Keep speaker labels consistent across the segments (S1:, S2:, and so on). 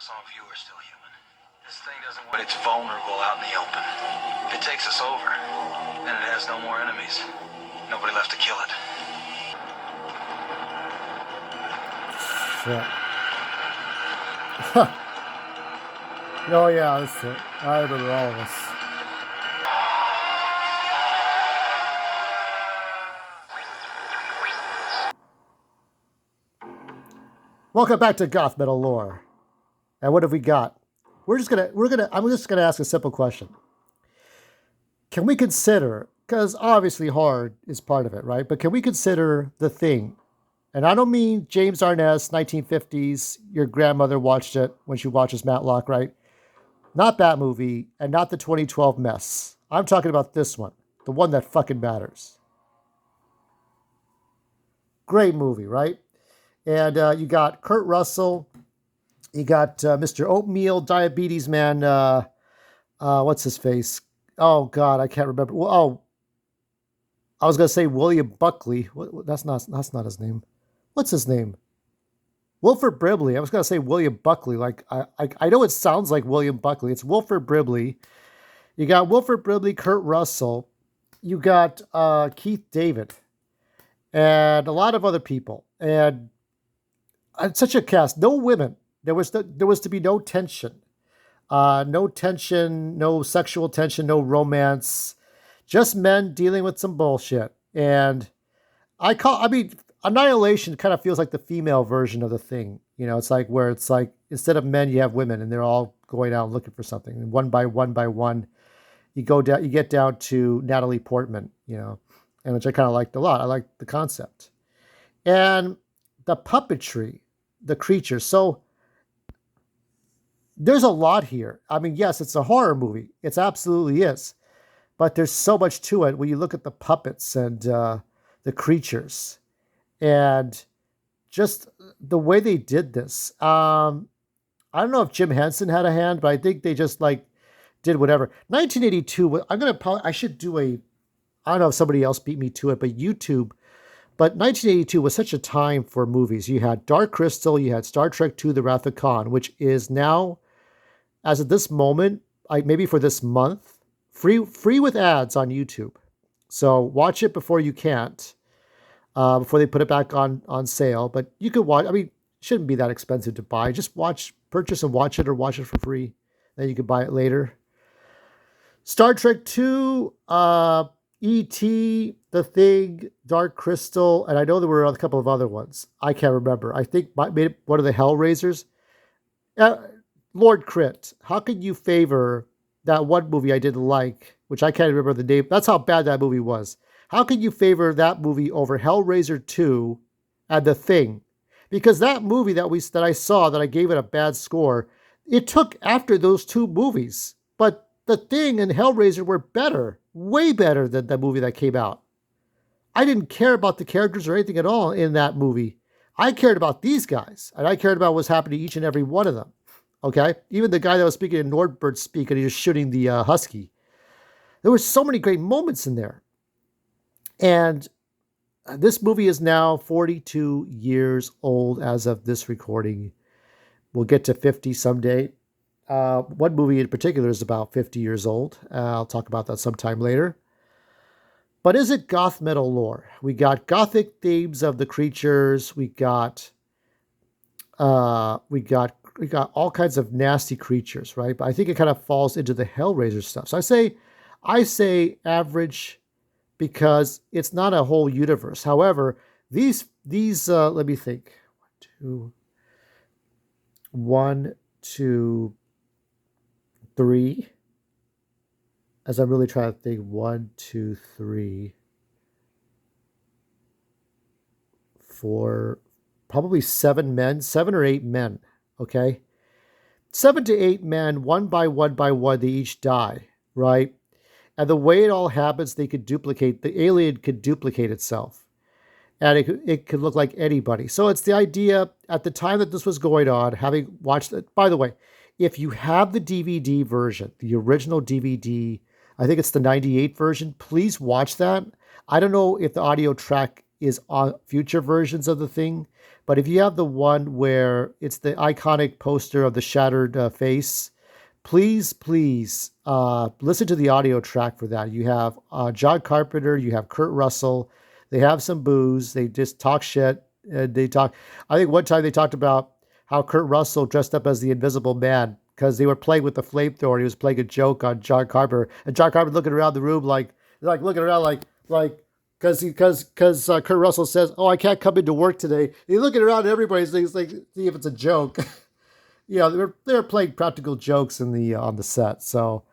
S1: Some of you are still human. This thing doesn't want it's vulnerable out in the open. If it takes us over, then it has no more enemies. Nobody left to kill it.
S2: Shit. Oh yeah, that's it. I remember all of this. Welcome back to Goth-Metal Lore. And what have we got? I'm just gonna ask a simple question. Can we consider, because obviously horror is part of it, right? But can we consider The Thing? And I don't mean James Arness, 1950s, your grandmother watched it when she watches Matlock, right? Not that movie, and not the 2012 mess. I'm talking about this one, the one that fucking matters. Great movie, right? And you got Kurt Russell, you got Mr. Oatmeal, Diabetes Man, what's his face? Oh, God, I can't remember. Oh, I was going to say William Buckley. That's not his name. What's his name? Wilford Brimley. I was going to say William Buckley. Like I know it sounds like William Buckley. It's Wilford Brimley. You got Wilford Brimley, Kurt Russell. You got Keith David. And a lot of other people. And such a cast. No women. There was to be no tension. No tension, no sexual tension, no romance. Just men dealing with some bullshit. And Annihilation kind of feels like the female version of The Thing. You know, it's like where it's like instead of men, you have women, and they're all going out looking for something. And one by one, you get down to Natalie Portman, you know, and which I kind of liked a lot. I liked the concept. And the puppetry, the creatures. So there's a lot here. I mean, yes, it's a horror movie. It absolutely is. But there's so much to it when you look at the puppets and the creatures and just the way they did this. I don't know if Jim Henson had a hand, but I think they just like did whatever. 1982, I should do I don't know if somebody else beat me to it, but YouTube. But 1982 was such a time for movies. You had Dark Crystal, you had Star Trek II, The Wrath of Khan, which is now, as of this moment, maybe for this month, free with ads on YouTube. So watch it before you can't, before they put it back on sale. But you could watch. I mean, it shouldn't be that expensive to buy. Just purchase and watch it, or watch it for free. Then you could buy it later. Star Trek II, E.T., The Thing, Dark Crystal, and I know there were a couple of other ones. I can't remember. I think maybe one of the Hellraisers. Lord Crit, how can you favor that one movie I didn't like, which I can't remember the name? That's how bad that movie was. How can you favor that movie over Hellraiser 2 and The Thing? Because that movie that I saw, that I gave it a bad score, it took after those two movies. But The Thing and Hellraiser were better, way better than the movie that came out. I didn't care about the characters or anything at all in that movie. I cared about these guys, and I cared about what's happening to each and every one of them. Okay? Even the guy that was speaking in Nordberg speak, and he was shooting the husky. There were so many great moments in there. And this movie is now 42 years old as of this recording. We'll get to 50 someday. One movie in particular is about 50 years old. I'll talk about that sometime later. But is it Goth-Metal Lore? We got gothic themes of the creatures. We got all kinds of nasty creatures, right? But I think it kind of falls into the Hellraiser stuff. So I say average because it's not a whole universe. However, these let me think. 1, 2, 3. As I'm really trying to think, 1, 2, 3, 4, probably 7 or 8 men. Okay, 7 to 8 men, one by one, they each die, right? And the way it all happens, the alien could duplicate itself. And it could look like anybody. So it's the idea, at the time that this was going on, having watched it. By the way, if you have the DVD version, the original DVD, I think it's the 98 version, please watch that. I don't know if the audio track is on future versions of the thing. But if you have the one where it's the iconic poster of the shattered face, please listen to the audio track for that. You have John Carpenter, you have Kurt Russell. They have some booze. They just talk shit. They talk. I think one time they talked about how Kurt Russell dressed up as the Invisible Man because they were playing with the flamethrower. He was playing a joke on John Carpenter, and John Carpenter looking around the room like looking around like because Kurt Russell says, "Oh, I can't come into work today." He's looking around at everybody's like see if it's a joke. They were playing practical jokes in the on the set. So,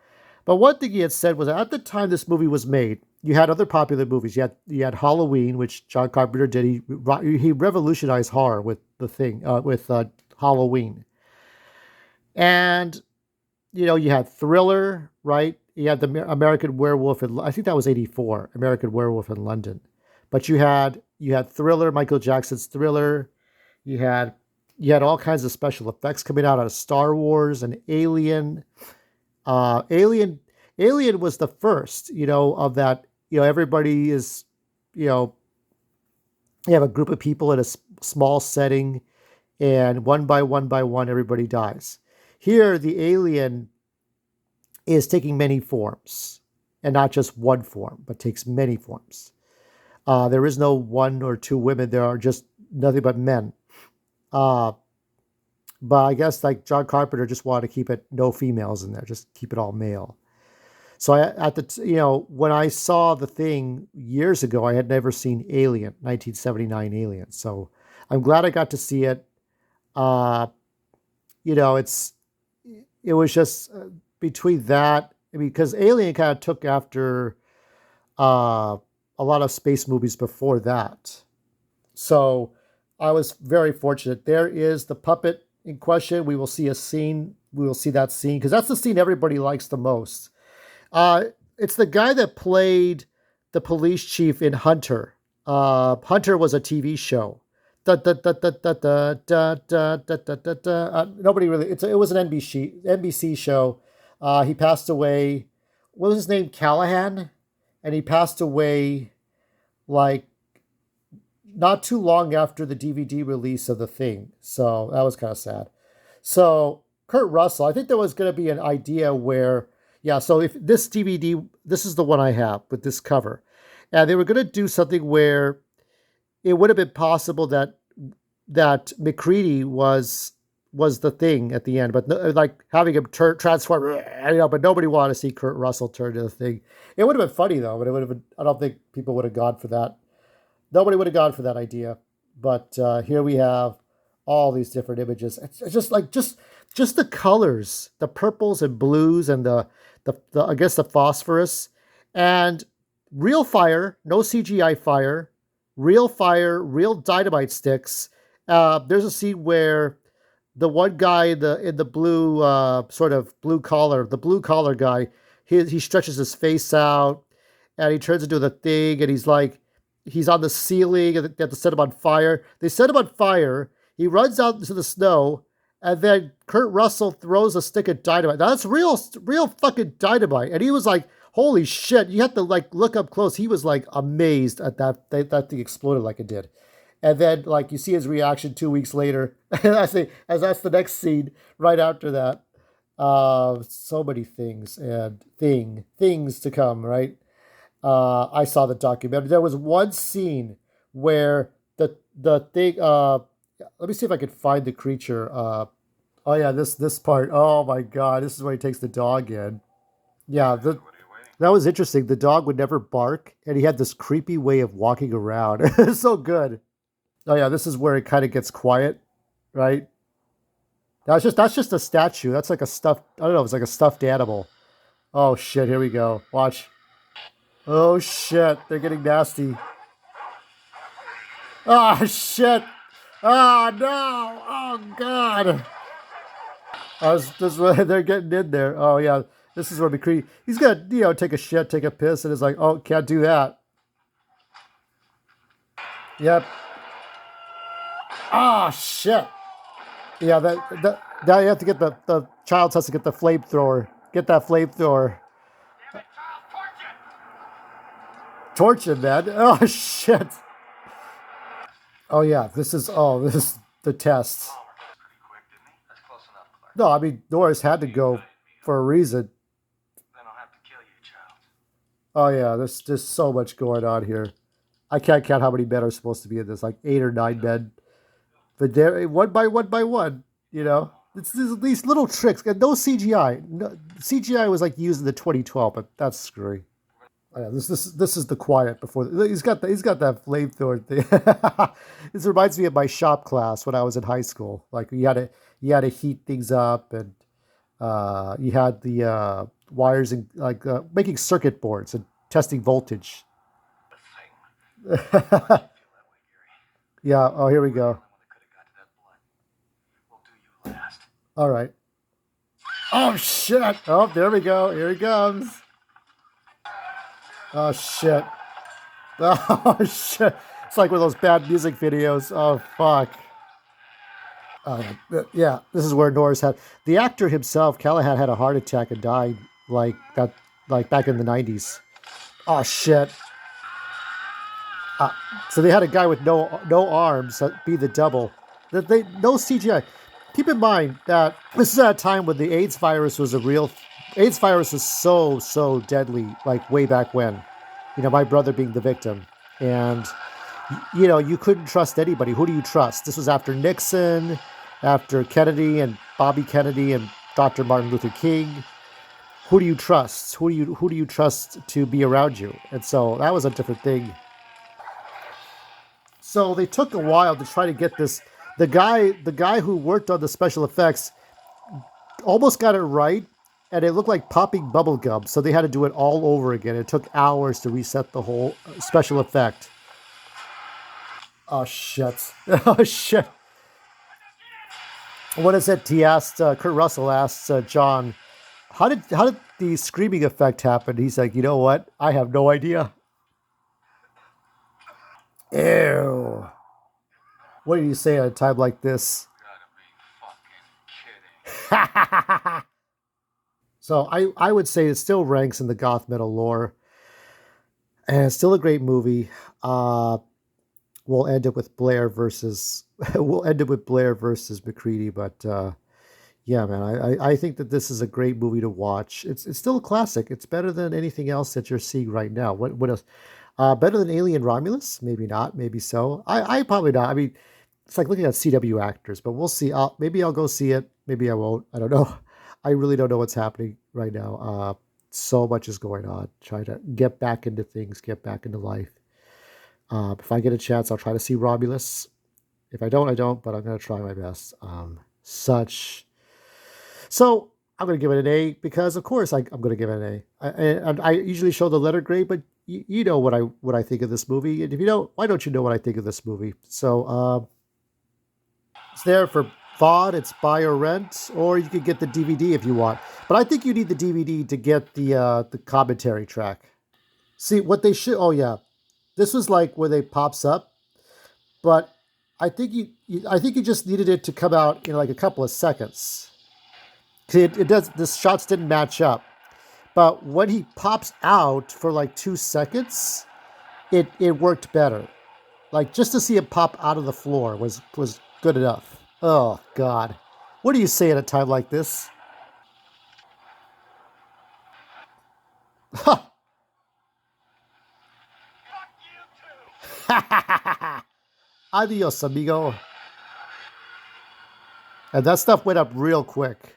S2: but one thing he had said was that at the time this movie was made, you had other popular movies. You had Halloween, which John Carpenter did. He revolutionized horror with the thing with Halloween, and you had Thriller, right? You had the American Werewolf, I think that was '84, American Werewolf in London. But you had Thriller, Michael Jackson's Thriller. You had you had all kinds of special effects coming out of Star Wars and Alien. Alien Alien was the first, of that. Everybody is, you know, you have a group of people in a small setting, and one by one, everybody dies. Here, the alien is taking many forms, and not just one form, but takes many forms. There is no one or two women. There are just nothing but men. Uh, but I guess like John Carpenter just wanted to keep it no females in there, just keep it all male. So when I saw the thing years ago, I had never seen Alien, 1979 Alien. So I'm glad I got to see it. Uh, it's it was just between that. I mean, because Alien kind of took after uh, a lot of space movies before that. So I was very fortunate. There is the puppet in question. We will see a scene. We will see that scene because that's the scene everybody likes the most. Uh, it's the guy that played the police chief in Hunter. Hunter was a TV show. Da, da, da, da, da, da, da, da, da, da, da, da. Nobody really. It was an NBC show. He passed away. What was his name? Callahan, and he passed away like not too long after the DVD release of the thing. So that was kind of sad. So Kurt Russell, I think there was going to be an idea where, yeah. So if this DVD, this is the one I have with this cover, and they were going to do something where it would have been possible that McCready was the thing at the end, but like having him transform, but nobody wanted to see Kurt Russell turn to the thing. It would have been funny though, but it would have been. I don't think people would have gone for that. Nobody would have gone for that idea. But here we have all these different images. It's just like just the colors, the purples and blues, and the I guess the phosphorus, and real fire, no CGI fire, real dynamite sticks. There's a scene where the one guy in the blue sort of the blue collar guy, he stretches his face out and he turns into the thing, and he's on the ceiling and they have to set him on fire. They set him on fire. He runs out into the snow, and then Kurt Russell throws a stick of dynamite. Now that's real fucking dynamite. And he was like, "Holy shit!" You have to like look up close. He was like amazed at that thing exploded like it did. And then like you see his reaction 2 weeks later. as that's the next scene right after that. So many things and things to come, right? I saw the documentary. There was one scene where the thing. Let me see if I can find the creature. Oh yeah, this part. Oh my god, this is where he takes the dog in. Yeah, that was interesting. The dog would never bark, and he had this creepy way of walking around. It's so good. Oh yeah, this is where it kind of gets quiet, right? That's just a statue. That's like a stuffed. I don't know. It's like a stuffed animal. Oh shit! Here we go. Watch. Oh shit! They're getting nasty. Oh shit! Oh no! Oh god! This is where they're getting in there. Oh yeah, this is where McCree. He's gonna take a shit, take a piss, and it's like, oh, can't do that. Yep. Ah shit! Yeah, that now you have to get the child has to get the flamethrower. Get that flamethrower. Torch him, man. Oh shit! Oh yeah, this is the test.
S1: Pretty quick, didn't he? That's close enough, Clark.
S2: No, I mean Norris had to go for a reason.
S1: Then I'll have to kill you, child.
S2: Oh yeah, there's just so much going on here. I can't count how many men are supposed to be in this, like 8 or 9 men. But there, one by one by one, you know, it's these little tricks and no CGI. No, CGI was like used in the 2012, but that's screwy. Oh, yeah, this is the quiet before he's got that flamethrower thing. This reminds me of my shop class when I was in high school. Like you had to heat things up and you had the wires and like making circuit boards and testing voltage.
S1: The thing.
S2: Yeah.
S1: Feel that way, Gary.
S2: Oh, here we
S1: We're the
S2: go.
S1: only one that could have got to that blood. We'll do you last.
S2: All right. Oh shit! Oh, there we go. Here he comes. Oh shit! Oh shit! It's like one of those bad music videos. Oh fuck! Yeah, this is where Norris had the actor himself. Callahan had a heart attack and died like that, like back in the '90s. Oh shit! So they had a guy with no arms be the double. That they no CGI. Keep in mind that this is at a time when the AIDS virus was a real. AIDS virus was so deadly, like way back when. You know, my brother being the victim, and you know you couldn't trust anybody. Who do you trust? This was after Nixon, after Kennedy and Bobby Kennedy and Dr. Martin Luther King. Who do you trust? Who do you trust to be around you? And so that was a different thing. So they took a while to try to get this. The guy who worked on the special effects almost got it right, and it looked like popping bubble gum. So they had to do it all over again. It took hours to reset the whole special effect. Oh shit! Oh shit! What is it? He asked. Kurt Russell asked John, how did the screaming effect happen?" He's like, "You know what? I have no idea." Ew. What do you say at a time like this?
S1: Gotta be fucking kidding.
S2: So I would say it still ranks in the goth metal lore, and it's still a great movie. Uh, we'll end it with Blair versus we'll end it with Blair versus McCready, but yeah, man, I think that this is a great movie to watch. It's still a classic. It's better than anything else that you're seeing right now. What else? Better than Alien Romulus? Maybe not. Maybe so. I probably not. I mean, it's like looking at CW actors, but we'll see. Maybe I'll go see it. Maybe I won't. I don't know. I really don't know what's happening right now. So much is going on. Trying to get back into things, get back into life. If I get a chance, I'll try to see Romulus. If I don't, I don't. But I'm gonna try my best. Such. So I'm gonna give it an A because, of course, I'm gonna give it an A. And I usually show the letter grade, but you know what I think of this movie. And if you don't, why don't you know what I think of this movie? So it's there for VOD. It's buy or rent, or you could get the DVD if you want. But I think you need the DVD to get the commentary track. See what they should. Oh yeah, this was like where they pops up, but I think you just needed it to come out in like a couple of seconds. See, it does. The shots didn't match up, but when he pops out for like 2 seconds, it worked better. Like just to see it pop out of the floor was good enough. Oh God, what do you say at a time like this? Adios, amigo. And that stuff went up real quick.